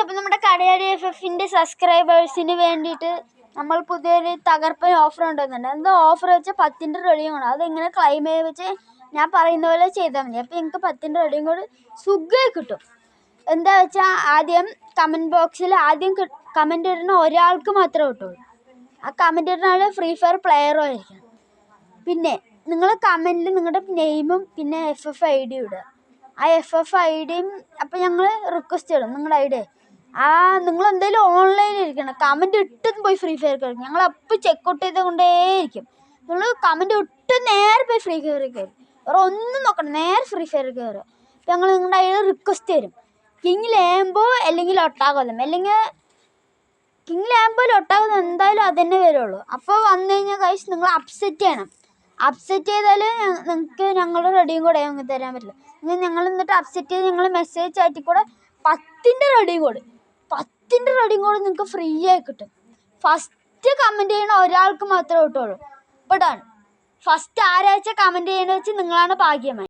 അപ്പം നമ്മുടെ കടയാടി FFന്റെ സബ്സ്ക്രൈബേഴ്സിന് വേണ്ടിയിട്ട് നമ്മൾ പുതിയൊരു തകർപ്പൻ ഓഫർ കൊണ്ടുവന്നിട്ടുണ്ട്. എന്താ ഓഫർ വെച്ചാൽ 10ന്റെ റെഡിയും കൂടെ. അതെങ്ങനെ ക്ലെയിം ചെയ്ത് വെച്ച് ഞാൻ പറയുന്ന പോലെ ചെയ്താൽ മതി. അപ്പോൾ നിങ്ങൾക്ക് 10ന്റെ റെഡിയും കൂടെ സുഖമായി കിട്ടും. എന്താ വെച്ചാൽ ആദ്യം കമൻറ്റ് ബോക്സിൽ കമൻറ്റ് ഇടുന്ന ഒരാൾക്ക് മാത്രമേ കിട്ടുള്ളൂ. ആ കമൻറ്റ് ഇടുന്ന ആൾ ഫ്രീ ഫയർ പ്ലെയറും ആയിരിക്കണം. പിന്നെ നിങ്ങൾ കമൻറ്റിൽ നിങ്ങളുടെ നെയിമും പിന്നെ FF ID ഇടുക. ആ FF IDയും അപ്പം ഞങ്ങൾ റിക്വസ്റ്റ് ഇടും നിങ്ങളുടെ ID. നിങ്ങൾ എന്തായാലും ഓൺലൈനിൽ ഇരിക്കണം. കമൻറ്റ് ഇട്ടും പോയി ഫ്രീ ഫയർ കയറും. ഞങ്ങൾ അപ്പോൾ ചെക്കൗട്ട് ചെയ്ത് കൊണ്ടേയിരിക്കും. നിങ്ങൾ കമൻറ്റ് ഇട്ട് നേരെ പോയി ഫ്രീ ഫയർ കയറും. വേറെ ഒന്നും നോക്കണം, നേരെ ഫ്രീ ഫയർ കയറുക. അപ്പം ഞങ്ങൾ നിങ്ങളുടെ ID റിക്വസ്റ്റ് തരും. കിങ് ലാംബോ അല്ലെങ്കിൽ ഒട്ടാകോലം, അല്ലെങ്കിൽ കിങ് ലാംബോ ഒട്ടാകോലം എന്തായാലും അത് തന്നെ വരുള്ളൂ. അപ്പോൾ വന്നു കഴിഞ്ഞാൽ ഗൈസ് നിങ്ങൾ അപ്സെറ്റ് ചെയ്യണം. അപ്സെറ്റ് ചെയ്താൽ നിങ്ങൾക്ക് ഞങ്ങളുടെ റെഡിയും കൂടെ ഞങ്ങൾക്ക് തരാൻ പറ്റില്ല. ഞങ്ങൾ എന്നിട്ട് അപ്സെറ്റ് ചെയ്ത് ഞങ്ങൾ മെസ്സേജ് ചാറ്റിൽ കൂടെ 10ന്റെ റെഡിയും കൂടെ നിങ്ങൾക്ക് ഫ്രീ ആയി കിട്ടും. ഫസ്റ്റ് കമൻറ്റ് ചെയ്യണ ഒരാൾക്ക് മാത്രമേ കിട്ടുള്ളൂ. ഇപ്പോൾ ഡൺ. ഫസ്റ്റ് ആരാഴ്ച കമൻറ്റ് ചെയ്യണമെന്ന് വെച്ച് നിങ്ങളാണ് ഭാഗ്യമായി.